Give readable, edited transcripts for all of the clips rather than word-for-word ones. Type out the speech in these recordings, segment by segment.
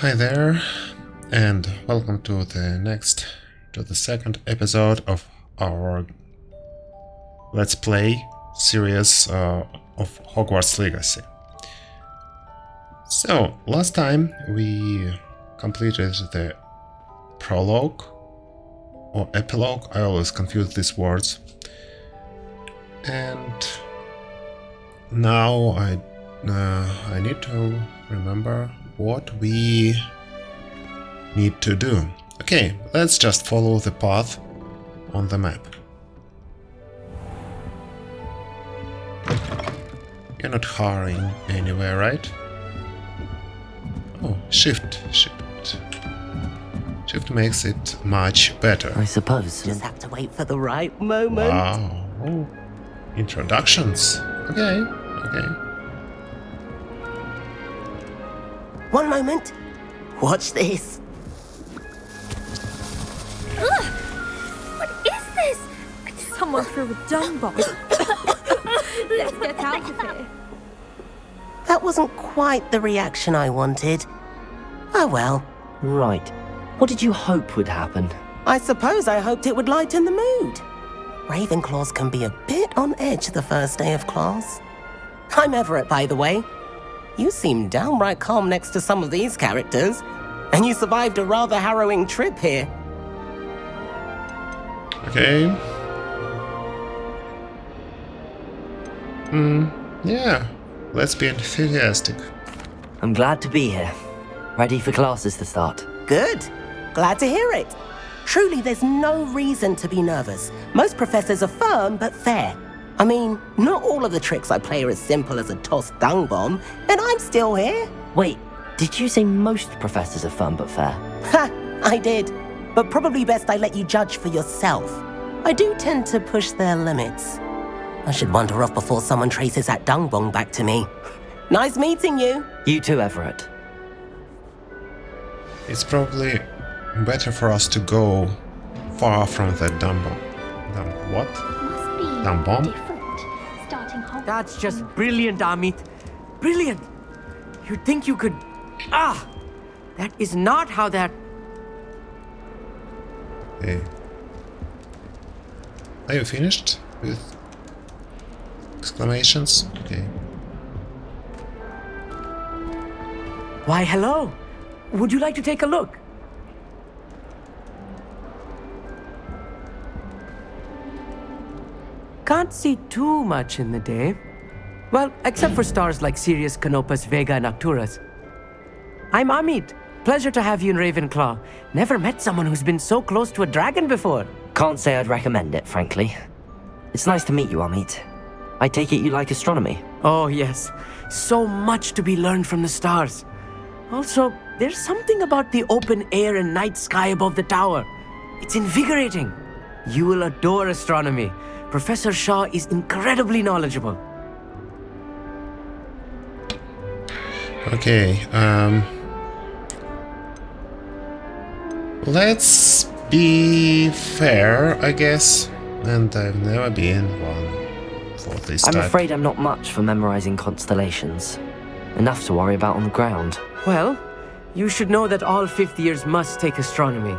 Hi there, and welcome to the second episode of our Let's Play series of Hogwarts Legacy. So, last time we completed the prologue, or epilogue, I always confuse these words. And now I need to remember what we need to do. Okay, let's just follow the path on the map. You're not hurrying anywhere, right? Oh, shift. Shift makes it much better. I suppose. Just have to wait for the right moment. Wow. Oh, introductions. Okay. One moment. Watch this. Ugh! What is this? Someone threw a dung bomb. Let's get out of here. That wasn't quite the reaction I wanted. Oh well. Right. What did you hope would happen? I suppose I hoped it would lighten the mood. Ravenclaws can be a bit on edge the first day of class. I'm Everett, by the way. You seem downright calm next to some of these characters, and you survived a rather harrowing trip here. Okay. Yeah. Let's be enthusiastic. I'm glad to be here. Ready for classes to start. Good. Glad to hear it. Truly, there's no reason to be nervous. Most professors are firm but fair. I mean, not all of the tricks I play are as simple as a tossed dung bomb, and I'm still here. Wait, did you say most professors are fun but fair? Ha! I did. But probably best I let you judge for yourself. I do tend to push their limits. I should wander off before someone traces that dung bomb back to me. Nice meeting you. You too, Everett. It's probably better for us to go far from the dumb bomb. What? Must be Dumb bomb? different. Starting Hogwarts. That's just brilliant, Amit. Brilliant. You'd think you could... That is not how that... Hey. Are you finished with exclamations? Okay. Why, hello. Would you like to take a look? Can't see too much in the day. Well, except for stars like Sirius, Canopus, Vega, and Arcturus. I'm Amit. Pleasure to have you in Ravenclaw. Never met someone who's been so close to a dragon before. Can't say I'd recommend it, frankly. It's nice to meet you, Amit. I take it you like astronomy. Oh, yes. So much to be learned from the stars. Also, there's something about the open air and night sky above the tower. It's invigorating. You will adore astronomy. Professor Shaw is incredibly knowledgeable. Okay, let's be fair, I guess. And I've never been one for this I'm type. afraid I'm not much for memorizing constellations. Enough to worry about on the ground. Well, you should know that all fifth years must take astronomy.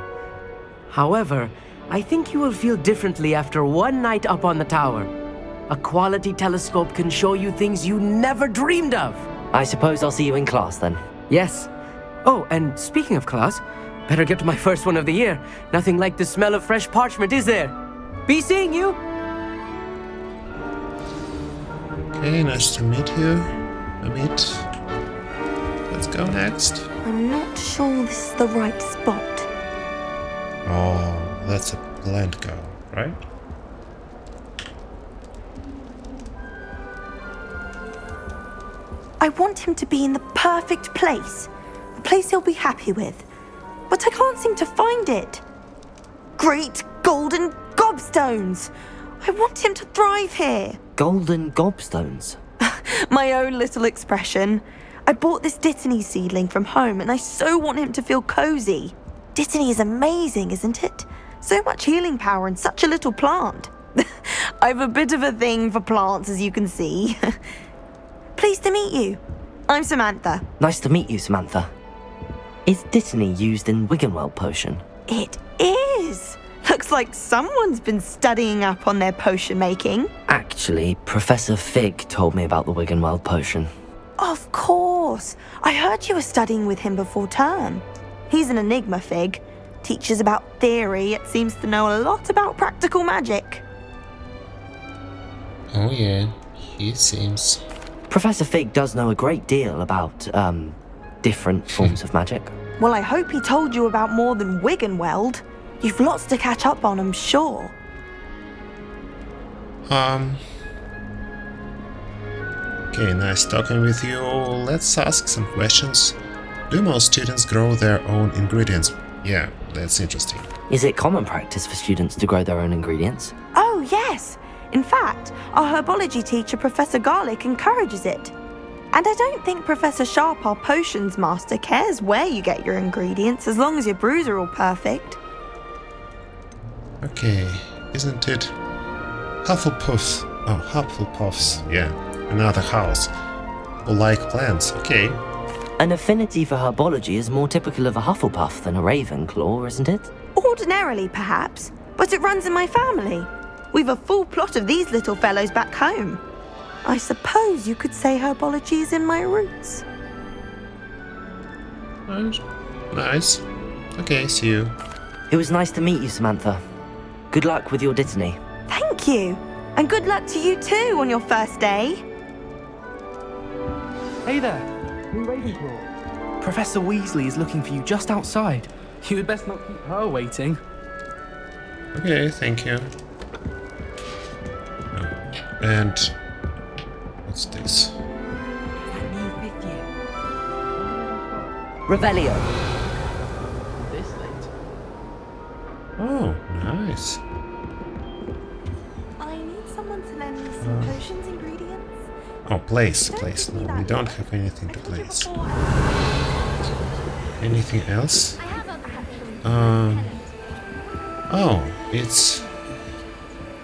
However, I think you will feel differently after one night up on the tower. A quality telescope can show you things you never dreamed of. I suppose I'll see you in class then. Yes. Oh, and speaking of class, better get to my first one of the year. Nothing like the smell of fresh parchment, is there? Be seeing you. Okay, nice to meet you, Amit. Let's go next. I'm not sure this is the right spot. Oh, that's a blend go, right? I want him to be in the perfect place. A place he'll be happy with. But I can't seem to find it. Great golden gobstones! I want him to thrive here. Golden gobstones. My own little expression. I bought this Dittany seedling from home and I so want him to feel cozy. Dittany is amazing, isn't it? So much healing power in such a little plant. I've a bit of a thing for plants, as you can see. Pleased to meet you. I'm Samantha. Nice to meet you, Samantha. Is Dittany used in Wiggenweld potion? It is! Looks like someone's been studying up on their potion making. Actually, Professor Fig told me about the Wiggenweld potion. Of course! I heard you were studying with him before term. He's an enigma, Fig. Teaches about theory, yet seems to know a lot about practical magic. Oh yeah, he seems. Professor Fig does know a great deal about, different forms of magic. Well, I hope he told you about more than Wiggenweld. You've lots to catch up on, I'm sure. Okay, nice talking with you. Let's ask some questions. Do most students grow their own ingredients? Yeah, that's interesting. Is it common practice for students to grow their own ingredients? Oh, yes! In fact, our herbology teacher, Professor Garlick, encourages it. And I don't think Professor Sharp, our potions master, cares where you get your ingredients as long as your brews are all perfect. Okay, isn't it Hufflepuffs? Oh, Hufflepuffs, yeah, another house. Who like plants, okay. An affinity for herbology is more typical of a Hufflepuff than a Ravenclaw, isn't it? Ordinarily, perhaps, but it runs in my family. We've a full plot of these little fellows back home. I suppose you could say herbology is in my roots. Nice. Okay, see you. It was nice to meet you, Samantha. Good luck with your Dittany. Thank you. And good luck to you too on your first day. Hey there, new Ravenclaw. Professor Weasley is looking for you just outside. You had best not keep her waiting. Okay, thank you. Oh, and what's this? Revelio. This late. Oh, nice. I need someone to lend me some potions ingredients. Oh, place. No, we don't have anything to place. Anything else? Oh, it's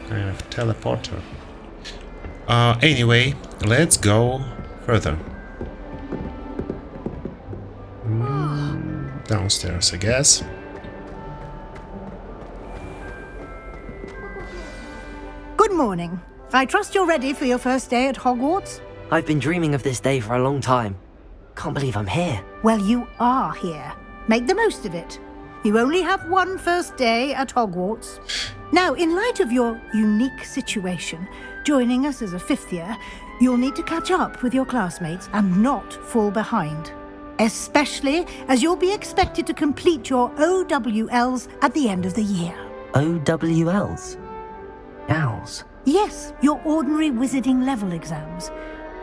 kind of teleporter. Anyway, let's go further. Downstairs, I guess. Good morning. I trust you're ready for your first day at Hogwarts? I've been dreaming of this day for a long time. Can't believe I'm here. Well, you are here. Make the most of it. You only have one first day at Hogwarts. Now, in light of your unique situation, joining us as a fifth year, you'll need to catch up with your classmates and not fall behind. Especially as you'll be expected to complete your OWLs at the end of the year. OWLs? Owls? Yes, your ordinary wizarding level exams.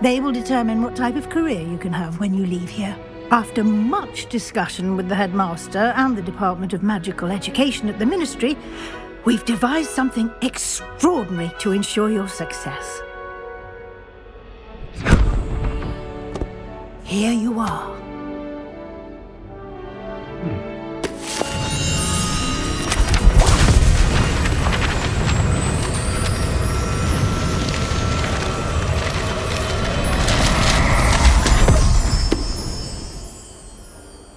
They will determine what type of career you can have when you leave here. After much discussion with the headmaster and the Department of Magical Education at the Ministry, we've devised something extraordinary to ensure your success. Here you are.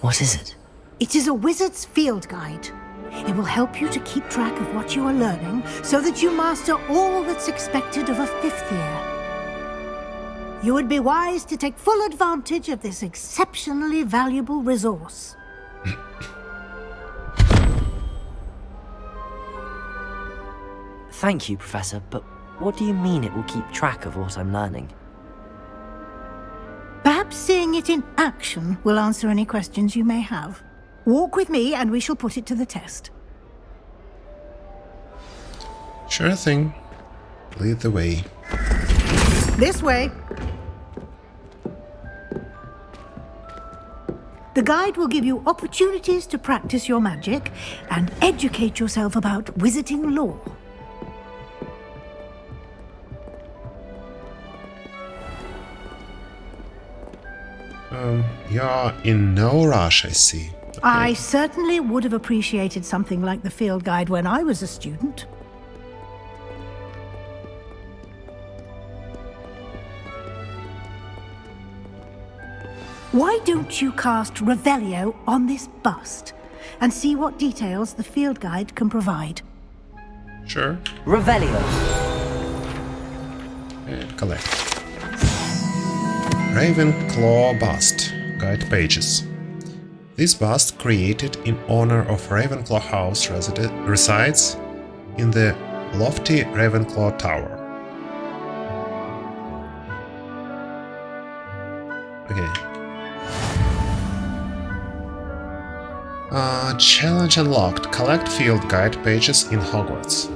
What is it? It is a wizard's field guide. It will help you to keep track of what you are learning so that you master all that's expected of a fifth year. You would be wise to take full advantage of this exceptionally valuable resource. Thank you, Professor, but what do you mean it will keep track of what I'm learning? Perhaps seeing it in action will answer any questions you may have. Walk with me and we shall put it to the test. Sure thing. Lead the way. This way. The guide will give you opportunities to practice your magic and educate yourself about wizarding lore. You're in no rush, I see. Okay. I certainly would have appreciated something like the field guide when I was a student. Why don't you cast Revelio on this bust and see what details the field guide can provide? Sure. Revelio. And collect. Ravenclaw bust. Guide pages. This bust, created in honor of Ravenclaw House, resides in the lofty Ravenclaw Tower. Okay. Challenge unlocked. Collect field guide pages in Hogwarts.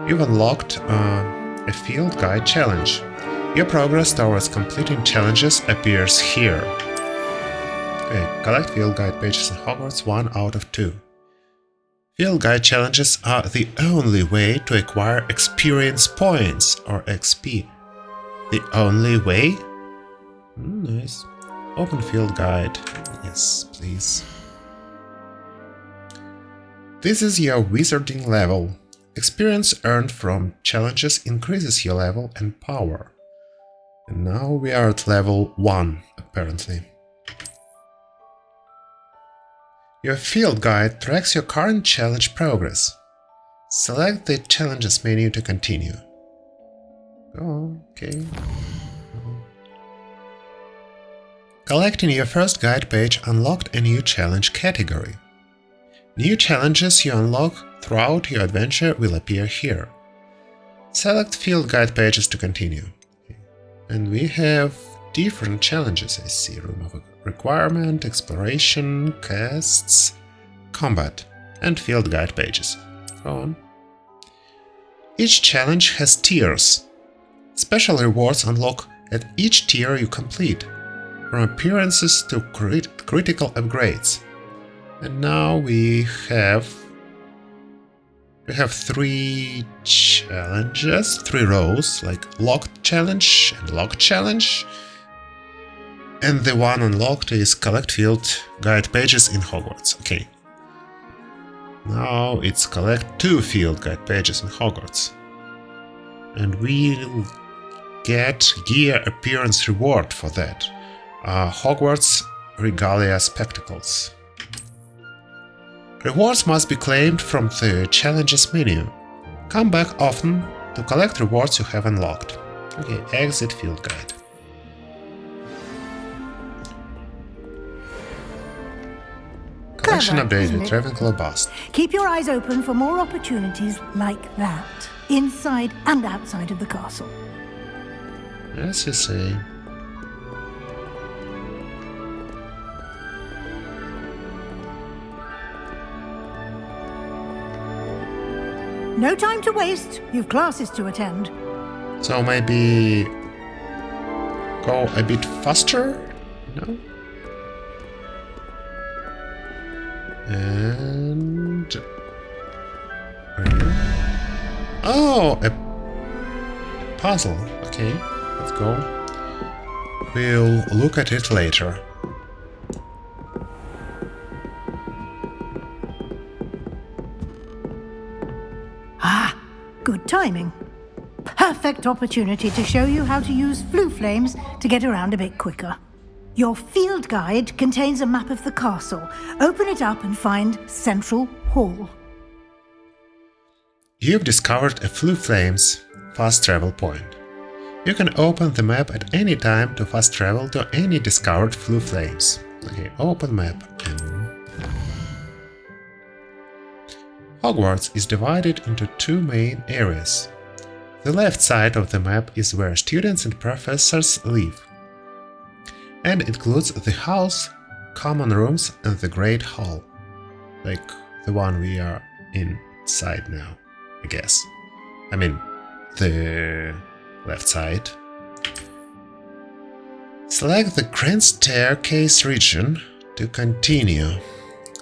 You've unlocked a field guide challenge. Your progress towards completing challenges appears here. Okay, collect field guide pages in Hogwarts 1 out of 2. Field guide challenges are the only way to acquire experience points, or XP. The only way? Nice. Open field guide. Yes, please. This is your wizarding level. Experience earned from challenges increases your level and power. And now we are at level 1, apparently. Your field guide tracks your current challenge progress. Select the challenges menu to continue. Oh, okay. Collecting your first guide page unlocked a new challenge category. New challenges you unlock throughout your adventure will appear here. Select field guide pages to continue. And we have different challenges, I see. Room of requirement, exploration, quests, combat, and field guide pages. Go on. Each challenge has tiers. Special rewards unlock at each tier you complete, from appearances to critical upgrades. And now we have 3 challenges, 3 rows, like locked challenge and locked challenge. And the one unlocked is collect field guide pages in Hogwarts. Okay. Now it's collect 2 field guide pages in Hogwarts. And we'll get gear appearance reward for that. Hogwarts Regalia Spectacles. Rewards must be claimed from the challenges menu. Come back often to collect rewards you have unlocked. Okay, exit field guide. Collection Clever, updated, isn't it? Ravenclaw bust. Keep your eyes open for more opportunities like that, inside and outside of the castle. As you say. No time to waste. You've classes to attend. So maybe go a bit faster? No? And... Oh! A puzzle. Okay, let's go. We'll look at it later. Good timing. Perfect opportunity to show you how to use flue flames to get around a bit quicker. Your field guide contains a map of the castle. Open it up and find Central Hall. You've discovered a flue flames fast travel point. You can open the map at any time to fast travel to any discovered flue flames. Okay, open map. Hogwarts is divided into 2 main areas. The left side of the map is where students and professors live, and includes the house, common rooms, and the Great Hall, like the one we are inside now, I guess. I mean, the left side. Select the Grand Staircase region to continue.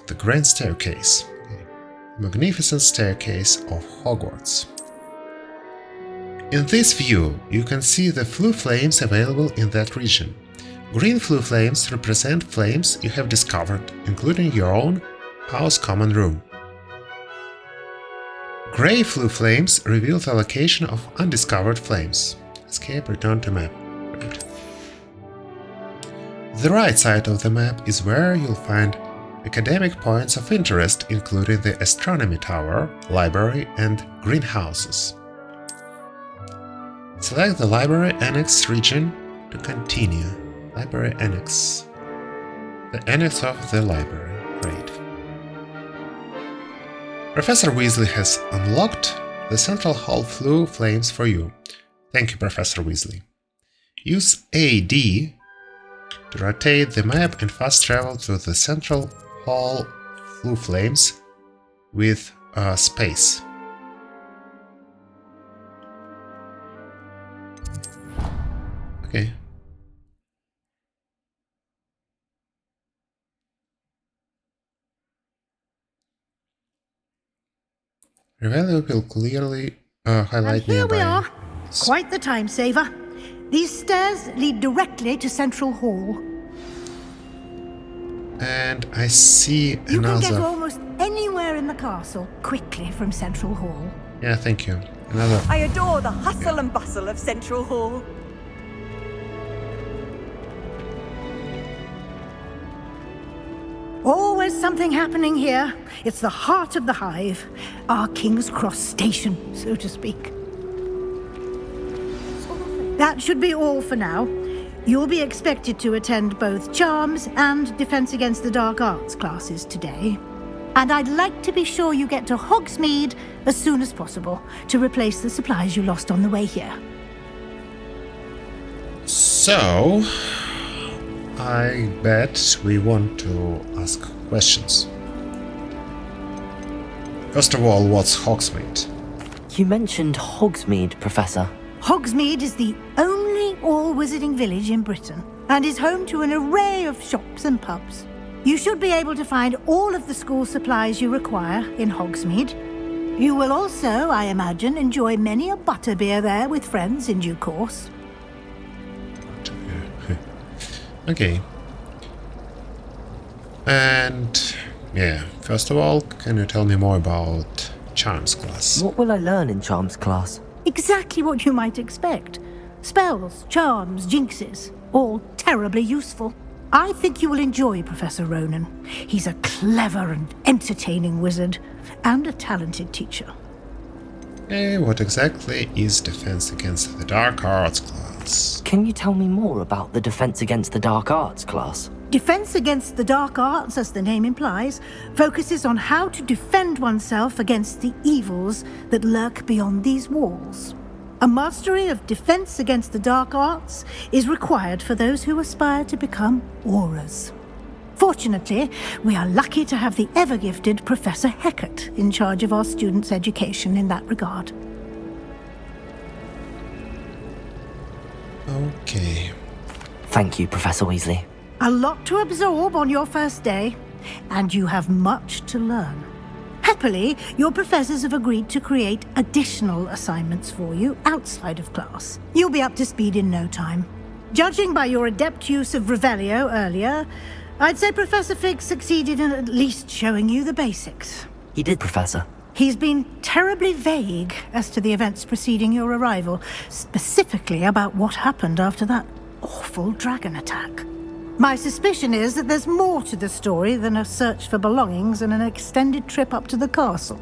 The Grand Staircase. Magnificent staircase of Hogwarts. In this view, you can see the flue flames available in that region. Green flue flames represent flames you have discovered, including your own house common room. Grey flue flames reveal the location of undiscovered flames. Escape, return to map. Right. The right side of the map is where you'll find academic points of interest, including the astronomy tower, library, and greenhouses. Select the Library Annex region to continue. Library Annex. The annex of the library. Great. Professor Weasley has unlocked the Central Hall Flue Flames for you. Thank you, Professor Weasley. Use AD to rotate the map and fast travel to the Central Hall Flue Flames with space. Okay. Revelio will clearly highlight And here nearby. we are. Quite the time saver. These stairs lead directly to Central Hall. And I see You can get another. almost anywhere in the castle quickly from Central Hall. Yeah, thank you. Another. I adore the hustle and bustle of Central Hall. Always something happening here. It's the heart of the hive. Our King's Cross station, so to speak. That should be all for now. You'll be expected to attend both Charms and Defense Against the Dark Arts classes today. And I'd like to be sure you get to Hogsmeade as soon as possible to replace the supplies you lost on the way here. So, I bet we want to ask questions. First of all, what's Hogsmeade? You mentioned Hogsmeade, Professor. Hogsmeade is the only all-wizarding village in Britain and is home to an array of shops and pubs. You should be able to find all of the school supplies you require in Hogsmeade. You will also, I imagine, enjoy many a butterbeer there with friends in due course. Okay. And yeah, first of all, can you tell me more about Charms class? What will I learn in Charms class? Exactly what you might expect. Spells, charms, jinxes, all terribly useful. I think you will enjoy Professor Ronen. He's a clever and entertaining wizard, and a talented teacher. Okay, what exactly is Defense Against the Dark Arts class? Can you tell me more about the Defense Against the Dark Arts class? Defense Against the Dark Arts, as the name implies, focuses on how to defend oneself against the evils that lurk beyond these walls. A mastery of Defense Against the Dark Arts is required for those who aspire to become Aurors. Fortunately, we are lucky to have the ever-gifted Professor Hecat in charge of our students' education in that regard. Okay. Thank you, Professor Weasley. A lot to absorb on your first day, and you have much to learn. Happily, your professors have agreed to create additional assignments for you outside of class. You'll be up to speed in no time. Judging by your adept use of Revelio earlier, I'd say Professor Fig succeeded in at least showing you the basics. He did, Professor. He's been terribly vague as to the events preceding your arrival, specifically about what happened after that awful dragon attack. My suspicion is that there's more to the story than a search for belongings and an extended trip up to the castle.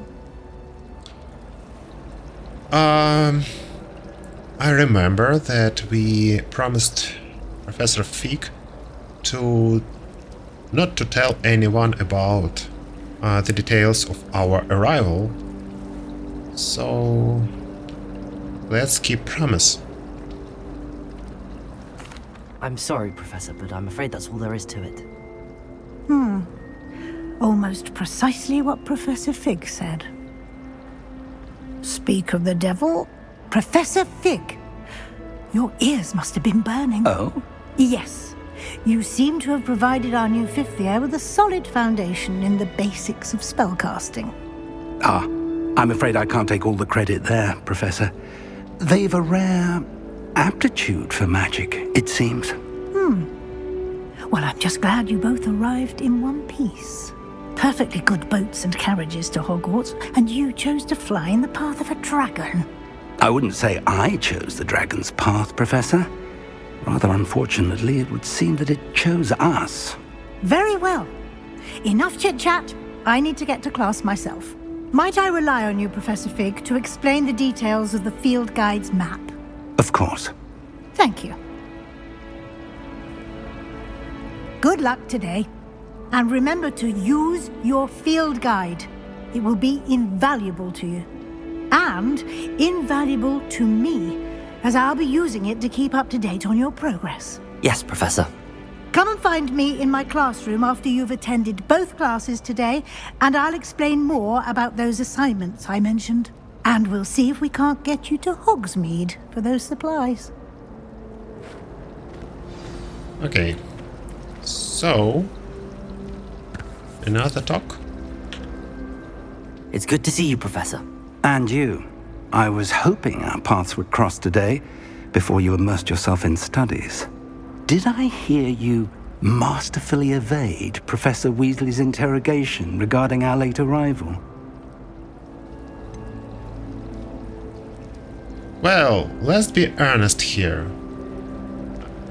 I remember that we promised Professor Fig to not to tell anyone about the details of our arrival. So let's keep promise. I'm sorry, Professor, but I'm afraid that's all there is to it. Almost precisely what Professor Fig said. Speak of the devil, Professor Fig. Your ears must have been burning. Oh? Yes. You seem to have provided our new fifth year with a solid foundation in the basics of spellcasting. Ah, I'm afraid I can't take all the credit there, Professor. They've a rare aptitude for magic, it seems. Well, I'm just glad you both arrived in one piece. Perfectly good boats and carriages to Hogwarts, and you chose to fly in the path of a dragon. I wouldn't say I chose the dragon's path, Professor. Rather unfortunately, it would seem that it chose us. Very well. Enough chit-chat. I need to get to class myself. Might I rely on you, Professor Fig, to explain the details of the field guide's map? Of course. Thank you. Good luck today. And remember to use your field guide. It will be invaluable to you. And invaluable to me, as I'll be using it to keep up to date on your progress. Yes, Professor. Come and find me in my classroom after you've attended both classes today, and I'll explain more about those assignments I mentioned. And we'll see if we can't get you to Hogsmeade for those supplies. Okay. So, another talk? It's good to see you, Professor. And you. I was hoping our paths would cross today, before you immersed yourself in studies. Did I hear you masterfully evade Professor Weasley's interrogation regarding our late arrival? Well, let's be honest here.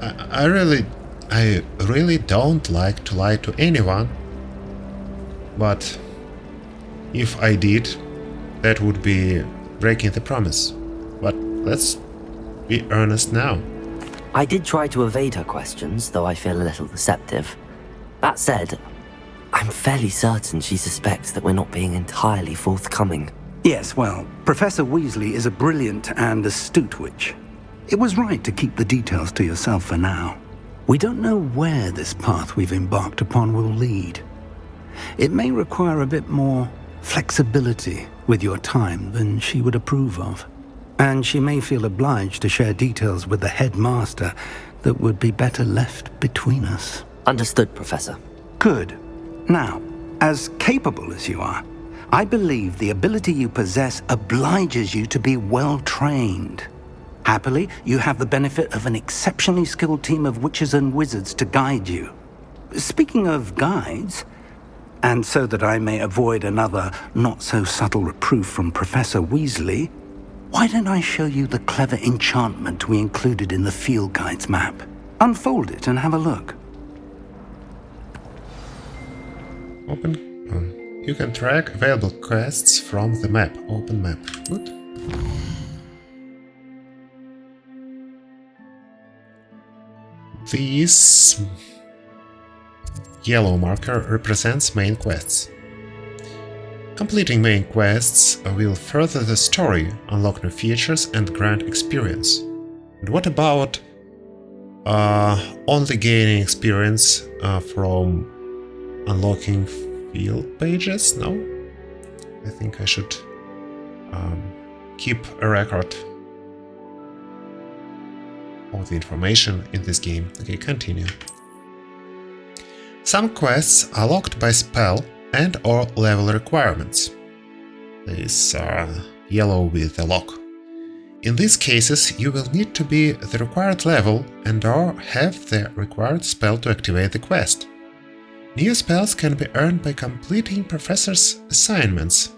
I really don't like to lie to anyone, but if I did, that would be breaking the promise. But let's be honest now. I did try to evade her questions, though I feel a little deceptive. That said, I'm fairly certain she suspects that we're not being entirely forthcoming. Yes, well, Professor Weasley is a brilliant and astute witch. It was right to keep the details to yourself for now. We don't know where this path we've embarked upon will lead. It may require a bit more flexibility with your time than she would approve of. And she may feel obliged to share details with the headmaster that would be better left between us. Understood, Professor. Good. Now, as capable as you are, I believe the ability you possess obliges you to be well trained. Happily, you have the benefit of an exceptionally skilled team of witches and wizards to guide you. Speaking of guides, and so that I may avoid another not-so-subtle reproof from Professor Weasley, why don't I show you the clever enchantment we included in the field guide's map? Unfold it and have a look. Open. You can track available quests from the map. Open map. Good. This yellow marker represents main quests. Completing main quests will further the story, unlock new features, and grant experience. And what about only gaining experience from unlocking field pages? No? I think I should keep a record of the information in this game. Okay, continue. Some quests are locked by spell and or level requirements. This yellow with the lock. In these cases, you will need to be the required level and or have the required spell to activate the quest. New spells can be earned by completing professor's assignments.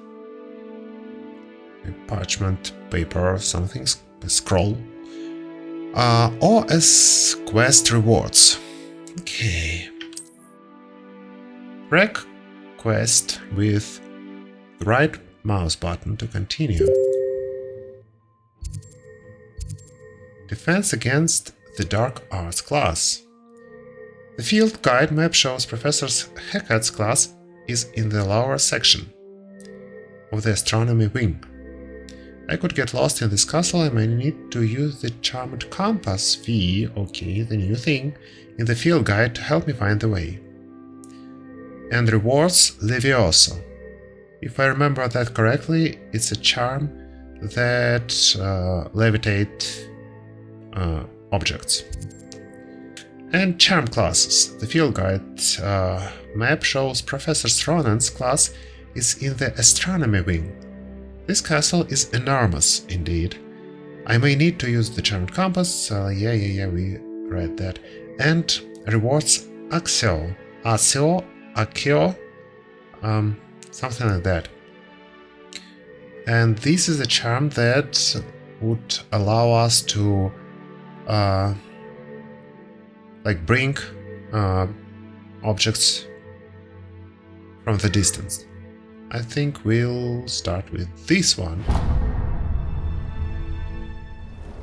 A parchment, paper, something, a scroll. Or as quest rewards. Okay. Rec quest with the right mouse button to continue. Defense against the Dark Arts class. The field guide map shows Professor Hecat's class is in the lower section of the astronomy wing. I could get lost in this castle. I may need to use the charmed compass V, okay, the new thing, in the field guide to help me find the way. And rewards Levioso. If I remember that correctly, it's a charm that levitate objects. And charm classes. The field guide map shows Professor Ronen's class is in the astronomy wing. This castle is enormous indeed. I may need to use the charmed compass. Yeah, we read that. And rewards Axio. Akio, something like that. And this is a charm that would allow us to like bring objects from the distance. I think we'll start with this one.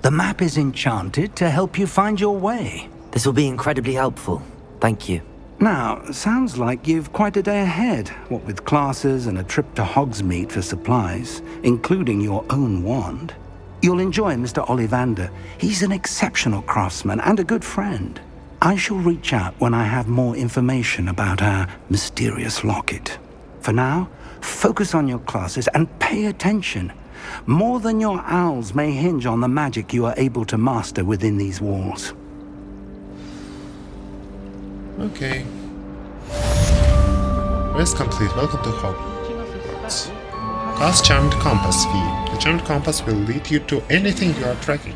The map is enchanted to help you find your way. This will be incredibly helpful. Thank you. Now, sounds like you've quite a day ahead, what with classes and a trip to Hogsmeade for supplies, including your own wand. You'll enjoy Mr. Ollivander. He's an exceptional craftsman and a good friend. I shall reach out when I have more information about our mysterious locket. For now, focus on your classes and pay attention. More than your owls may hinge on the magic you are able to master within these walls. Okay. Quest complete. Welcome to Hogwarts. Cast Charmed Compass fee. The Charmed Compass will lead you to anything you are tracking.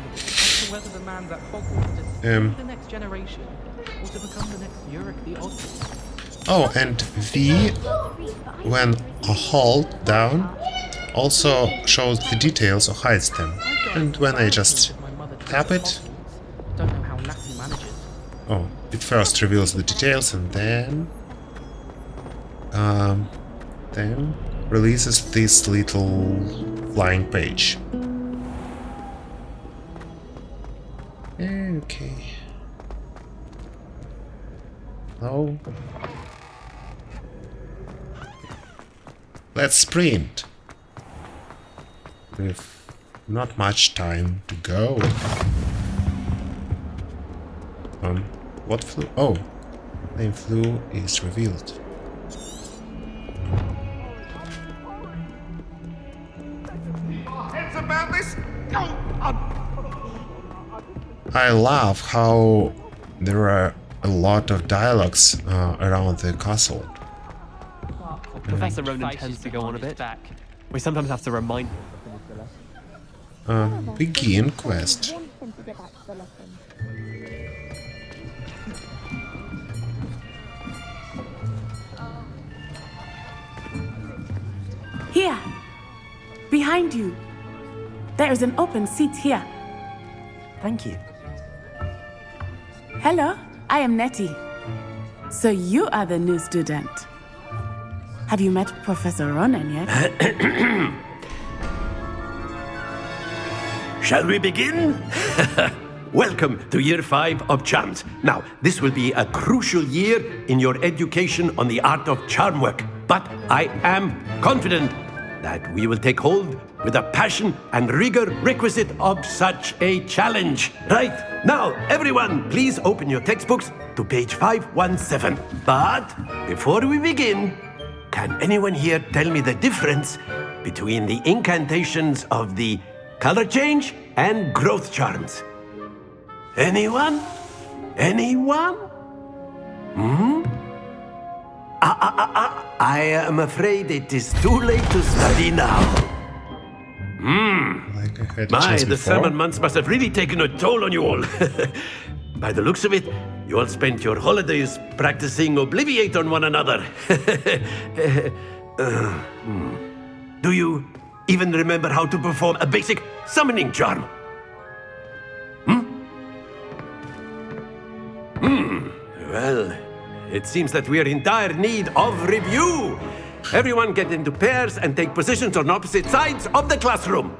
Oh, and V, when hold down, also shows the details or hides them. And when I just tap it, oh, it first reveals the details and then releases this little flying page. Okay. Oh. Let's sprint. With not much time to go. What flu? Oh, name flu is revealed. It's about this. I love how there are a lot of dialogues around the castle. Professor Ronen tends to go on a bit. We sometimes have to remind him. Begin quest. Here, behind you. There is an open seat here. Thank you. Hello, I am Nettie. So you are the new student. Have you met Professor Ronen yet? Shall we begin? Welcome to Year 5 of Charms. Now, this will be a crucial year in your education on the art of charm work. But I am confident that we will take hold with the passion and rigor requisite of such a challenge. Right, now, everyone, please open your textbooks to page 517. But before we begin, can anyone here tell me the difference between the incantations of the color change and growth charms? Anyone? Anyone? I am afraid it is too late to study now. The summer months must have really taken a toll on you all. By the looks of it, you all spent your holidays practicing Obliviate on one another. Do you even remember how to perform a basic summoning charm? Well, it seems that we are in dire need of review. Everyone get into pairs and take positions on opposite sides of the classroom.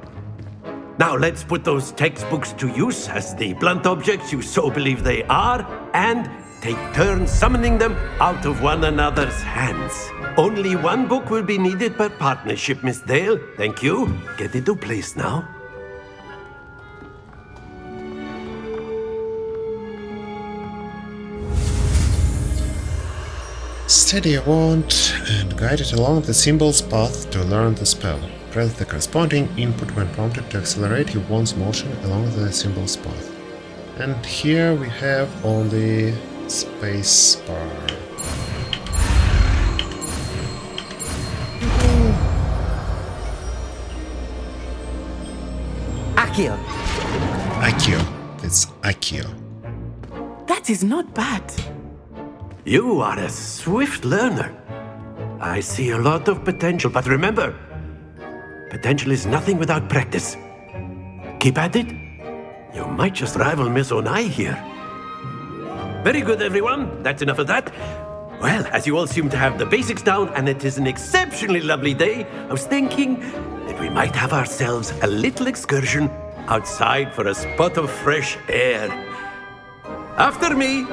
Now let's put those textbooks to use as the blunt objects you so believe they are, and take turns summoning them out of one another's hands. Only one book will be needed per partnership, Miss Dale. Thank you. Get into place now. Steady your wand and guide it along the symbol's path to learn the spell. Press the corresponding input when prompted to accelerate your wand's motion along the symbol's path. And here we have only space bar. Accio. Accio. It's Accio. That is not bad. You are a swift learner. I see a lot of potential, but remember, potential is nothing without practice. Keep at it. You might just rival Miss Onai here. Very good, everyone. That's enough of that. Well, as you all seem to have the basics down, and it is an exceptionally lovely day, I was thinking that we might have ourselves a little excursion outside for a spot of fresh air. After me.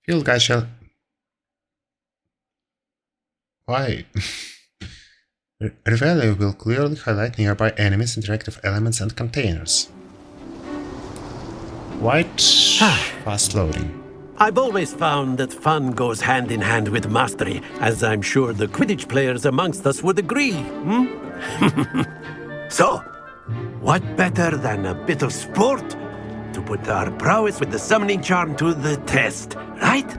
Field guide shall... Why? Reveille will clearly highlight nearby enemies, interactive elements, and containers. White fast loading. I've always found that fun goes hand in hand with mastery, as I'm sure the Quidditch players amongst us would agree. So, what better than a bit of sport to put our prowess with the summoning charm to the test, right?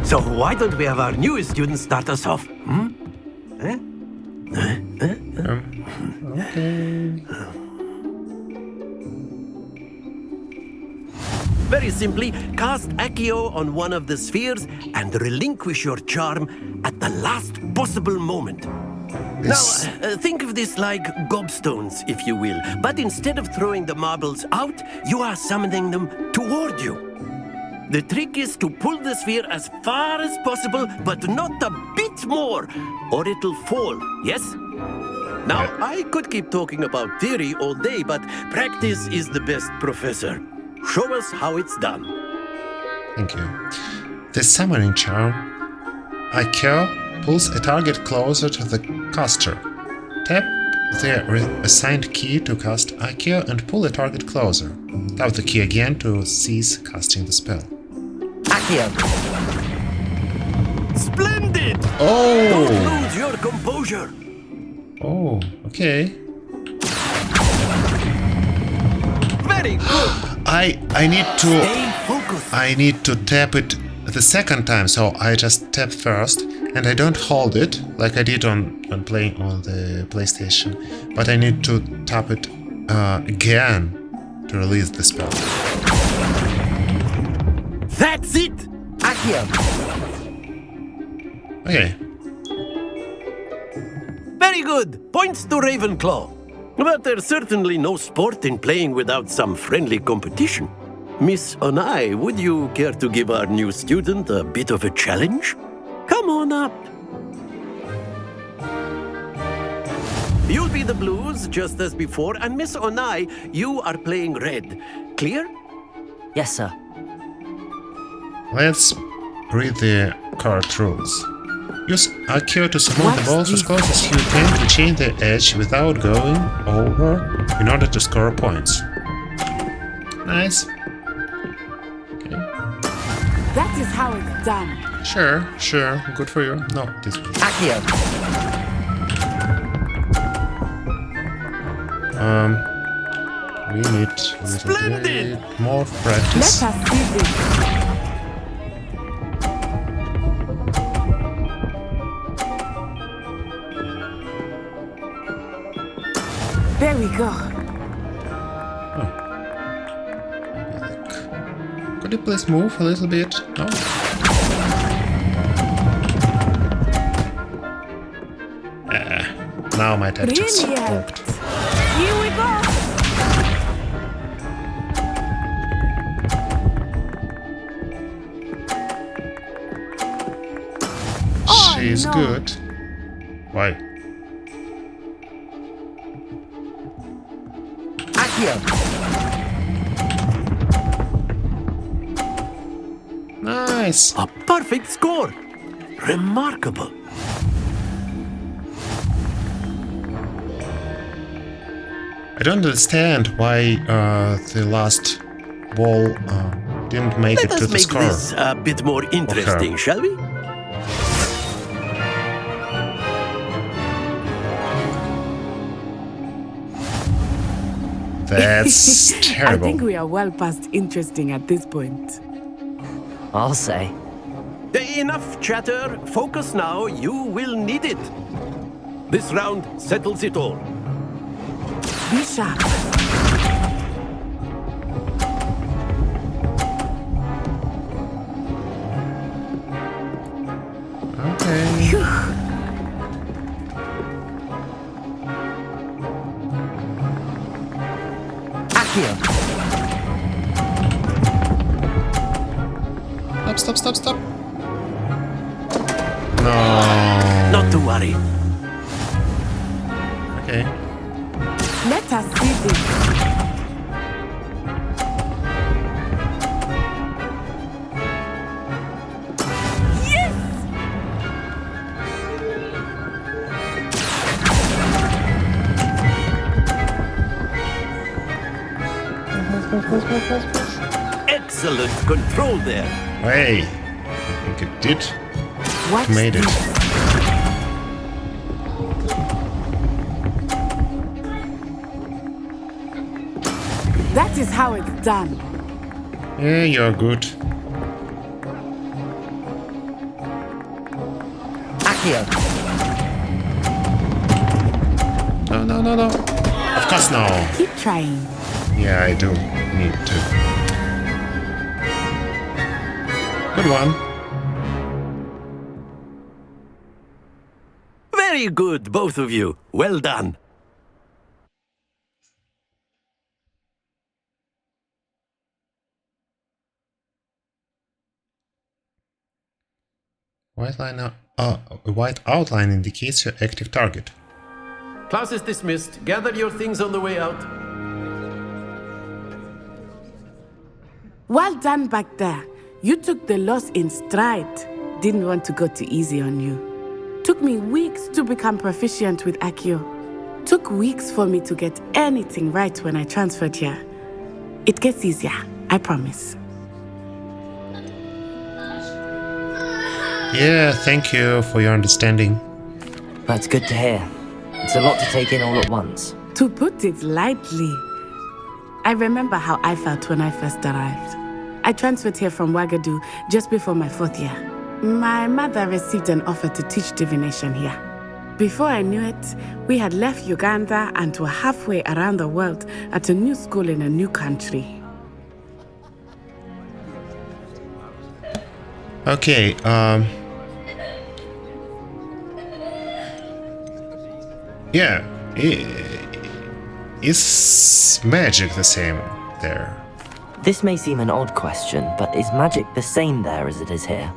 So why don't we have our newest student start us off? Okay. Very simply, cast Accio on one of the spheres and relinquish your charm at the last possible moment. This... Now, think of this like gobstones, if you will. But instead of throwing the marbles out, you are summoning them toward you. The trick is to pull the sphere as far as possible, but not a bit more, or it'll fall, yes? Now, I could keep talking about theory all day, but practice is the best professor. Show us how it's done. Thank you. The summoning charm, Accio, pulls a target closer to the caster. Tap the assigned key to cast Accio and pull a target closer. Tap the key again to cease casting the spell. Accio. Splendid! Oh! Don't lose your composure. Oh, okay. Very good. I need to tap it the second time, so I just tap first and I don't hold it like I did when playing on the PlayStation, but I need to tap it again to release the spell. That's it! Accio. Okay. Very good. Points to Ravenclaw. But there's certainly no sport in playing without some friendly competition. Miss Onai, would you care to give our new student a bit of a challenge? Come on up. You'll be the blues, just as before, and Miss Onai, you are playing red. Clear? Yes, sir. Let's read the card rules. Use Accio to summon the balls as close as you can to change the edge without going over in order to score points. Nice. Okay. That is how it's done. Sure. Good for you. No, this way. Accio. We need a little bit more practice. Let us see this. There we go. Could you please move a little bit? No? Now my tactics worked. Here we go. She's good. Why? Accio. Nice. A perfect score. Remarkable. I don't understand why the last ball didn't make it to the score. Let us make this a bit more interesting, shall we? That's terrible. I think we are well past interesting at this point. I'll say. Enough chatter. Focus now. You will need it. This round settles it all. Be sharp. Okay. Accio! Stop. No. Not to worry. Okay. Let us see this. Excellent control there. Hey, I think it did. Watch Made it. this. That is how it's done. Yeah, you're good. Accio! No. Of course no. Keep trying. Yeah, I do need to. Good one. Very good, both of you. Well done. White outline indicates your active target. Class is dismissed. Gather your things on the way out. Well done back there. You took the loss in stride. Didn't want to go too easy on you. Took me weeks to become proficient with Accio. Took weeks for me to get anything right when I transferred here. It gets easier, I promise. Yeah, thank you for your understanding. That's good to hear. It's a lot to take in all at once. To put it lightly, I remember how I felt when I first arrived. I transferred here from Wagadu just before my 4th year. My mother received an offer to teach divination here. Before I knew it, we had left Uganda and were halfway around the world at a new school in a new country. Okay, yeah, is magic the same there? This may seem an odd question, but is magic the same there as it is here?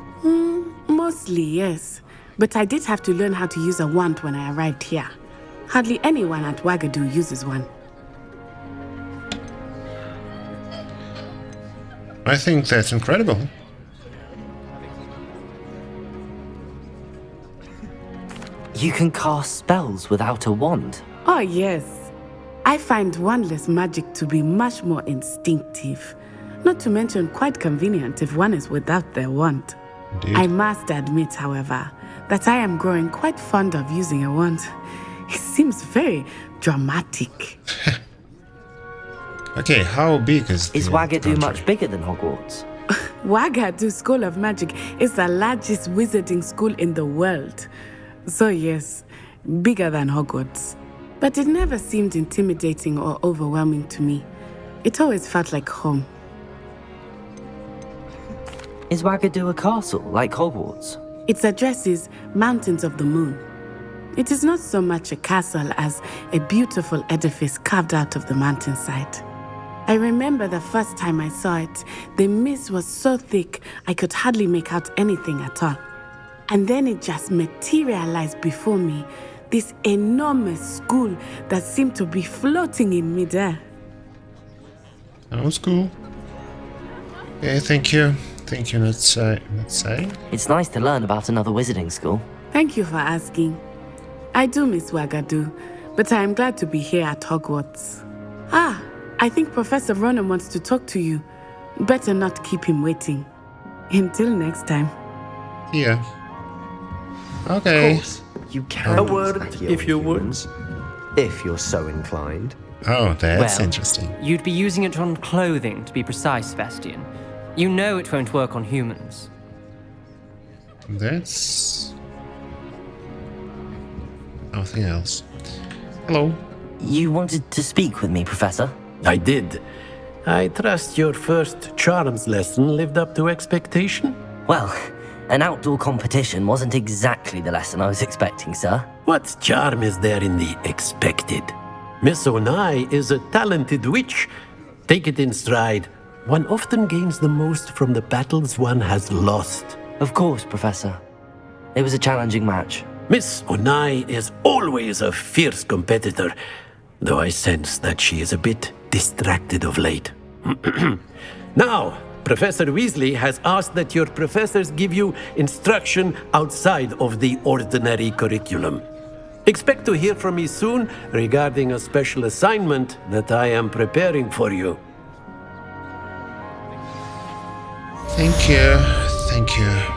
Mostly, yes. But I did have to learn how to use a wand when I arrived here. Hardly anyone at Wagadu uses one. I think that's incredible. You can cast spells without a wand? Oh, yes. I find wandless magic to be much more instinctive. Not to mention quite convenient if one is without their wand. Indeed. I must admit, however, that I am growing quite fond of using a wand. It seems very dramatic. Okay, how big is Wagadu country? much bigger than Hogwarts? Wagadu School of Magic is the largest wizarding school in the world. So yes, bigger than Hogwarts. But it never seemed intimidating or overwhelming to me. It always felt like home. Is Wagadu a castle, like Hogwarts? Its address is Mountains of the Moon. It is not so much a castle as a beautiful edifice carved out of the mountainside. I remember the first time I saw it, the mist was so thick I could hardly make out anything at all. And then it just materialized before me, this enormous school that seemed to be floating in midair. That was cool. Okay, thank you. Thank you, let's say. It's nice to learn about another wizarding school. Thank you for asking. I do miss Wagadu, but I am glad to be here at Hogwarts. I think Professor Ronen wants to talk to you. Better not keep him waiting. Until next time. Yeah. Okay. Of course, you can A use word, Accio if you on would. humans, if you're so inclined. Oh, that's Well, interesting. You'd be using it on clothing, to be precise, Sebastian. You know it won't work on humans. That's nothing else. Hello. You wanted to speak with me, Professor? I did. I trust your first charms lesson lived up to expectation? Well, An outdoor competition wasn't exactly the lesson I was expecting, sir. What charm is there in the expected? Miss Onai is a talented witch. Take it in stride. One often gains the most from the battles one has lost. Of course, Professor. It was a challenging match. Miss Onai is always a fierce competitor, though I sense that she is a bit distracted of late. Now, Professor Weasley has asked that your professors give you instruction outside of the ordinary curriculum. Expect to hear from me soon regarding a special assignment that I am preparing for you. Thank you,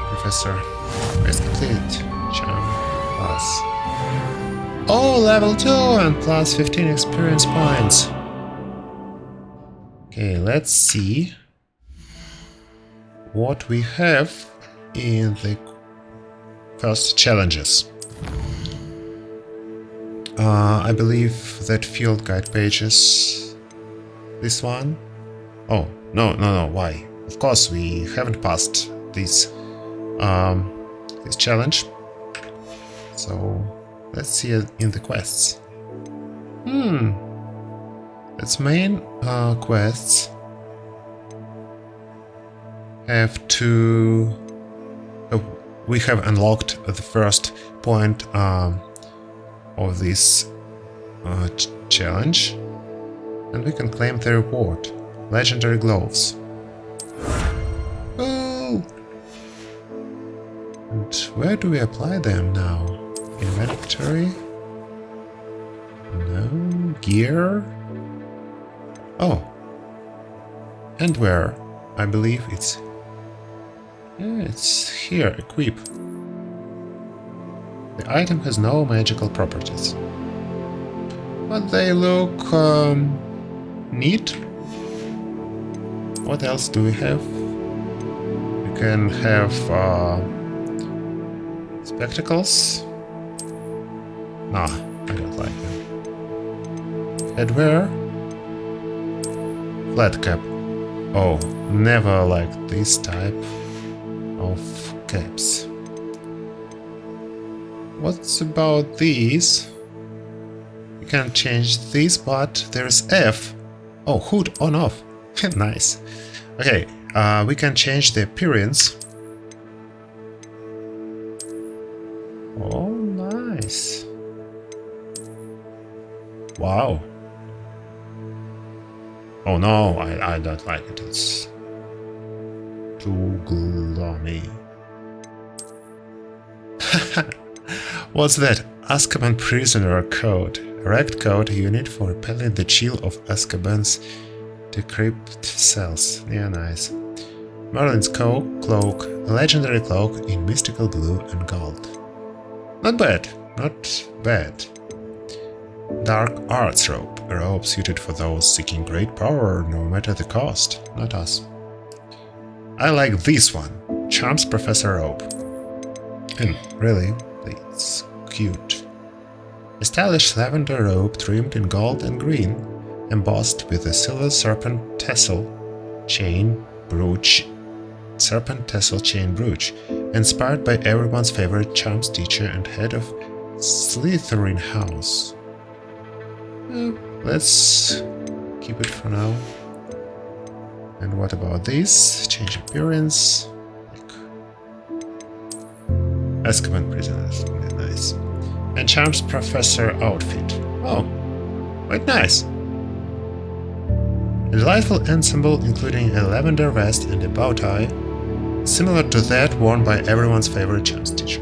Professor. Quest complete. Charm plus. Oh, level 2 and plus 15 experience points. Okay, let's see what we have in the first challenges. I believe that field guide page is this one. Oh, no, why? Of course, we haven't passed this challenge. So, let's see it in the quests. Its main quests have to... we have unlocked the first point of this challenge, and we can claim the reward. Legendary gloves. Oh! And where do we apply them now? Inventory? No. Gear? Oh. And where? I believe it's... yeah, it's here. Equip. The item has no magical properties, but they look neat. What else do we have? We can have spectacles. Nah, I don't like them. Headwear. Flat cap. Oh, never liked this type of caps. What's about these? You can't change this, but there's F. Oh, hood on off. Nice. Okay, we can change the appearance. Oh, nice. Wow. Oh no, I don't like it. It's too gloomy. What's that? Azkaban Prisoner Code. Erect code unit for repelling the chill of Azkaban's decrepit cells. Yeah, nice. Merlin's cloak. A legendary cloak in mystical blue and gold. Not bad. Not bad. Dark Arts robe. A robe suited for those seeking great power, no matter the cost. Not us. I like this one. Charms Professor robe. And really, it's cute. A stylish lavender robe trimmed in gold and green, embossed with a silver serpent tassel chain brooch, inspired by everyone's favorite charms teacher and head of Slytherin house. Let's keep it for now. And what about this? Change appearance. Azkaban prisoners. Nice. And Charms Professor outfit. Oh, quite nice. A delightful ensemble including a lavender vest and a bow tie, similar to that worn by everyone's favorite charms teacher.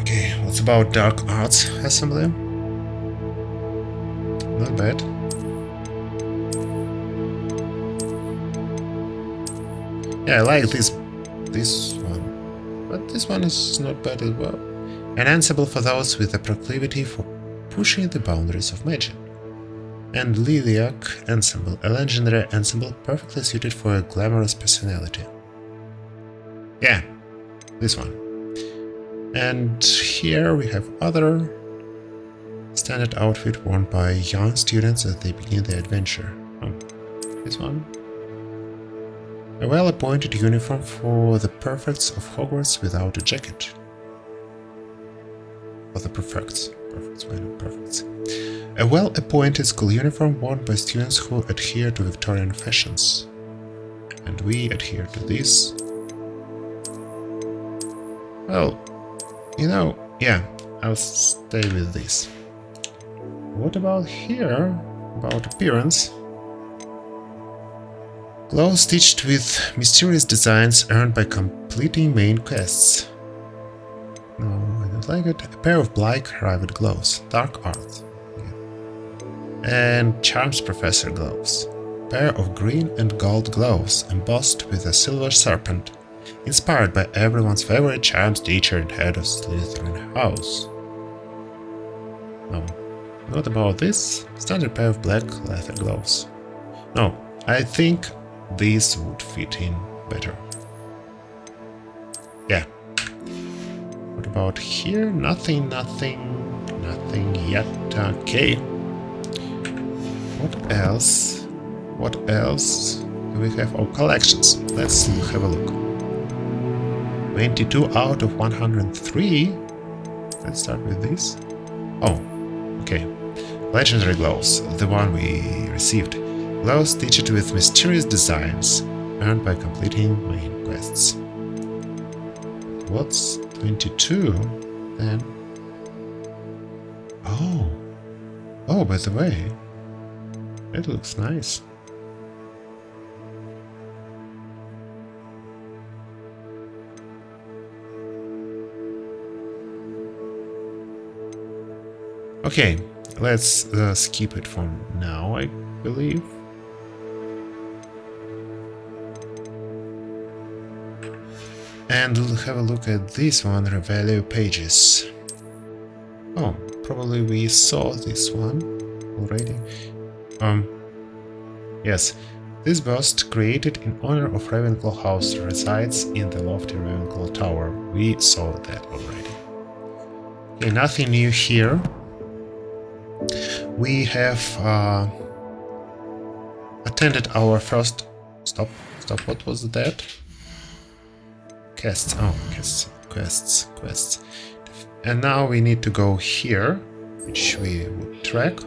Okay, what's about Dark Arts assembly? Not bad. Yeah, I like this one, but this one is not bad as well. An ensemble for those with a proclivity for pushing the boundaries of magic. And Lilac ensemble, a legendary ensemble perfectly suited for a glamorous personality. Yeah, this one. And here we have other standard outfit worn by young students as they begin their adventure. Oh, this one. A well-appointed uniform for the prefects of Hogwarts without a jacket. For the prefects. Why not prefects? A well-appointed school uniform worn by students who adhere to Victorian fashions. And we adhere to this. Well, you know, yeah, I'll stay with this. What about here? About appearance? Gloves stitched with mysterious designs earned by completing main quests. No, I don't like it. A pair of black rivet gloves, dark art. Yeah. And Charms Professor gloves. Pair of green and gold gloves embossed with a silver serpent, inspired by everyone's favorite Charms teacher and head of Slytherin house. No, not about this. Standard pair of black leather gloves. No, I think these would fit in better. Yeah. What about here? Nothing yet. Okay. What else? What else do we have? Oh, collections. Let's have a look. 22 out of 103. Let's start with this. Oh, okay. Legendary gloves, the one we received. Gloves stitched with mysterious designs, earned by completing main quests. What's 22 then? Oh. Oh, by the way, it looks nice. Okay, let's skip it for now, I believe. And we'll have a look at this one, Revelio pages. Oh, probably we saw this one already. Yes, this bust, created in honor of Ravenclaw House, resides in the lofty Ravenclaw Tower. We saw that already. Okay, nothing new here. We have attended our first... Stop, what was that? Quests. And now we need to go here, which we would track.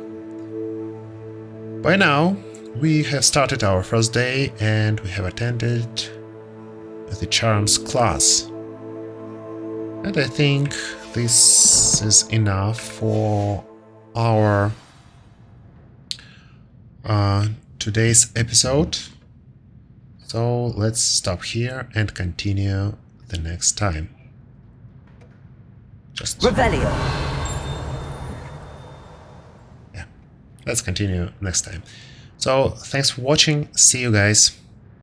By now, we have started our first day and we have attended the Charms class. And I think this is enough for our today's episode. So let's stop here and continue the next time. Just Revelio. Yeah, let's continue next time. So thanks for watching. See you guys.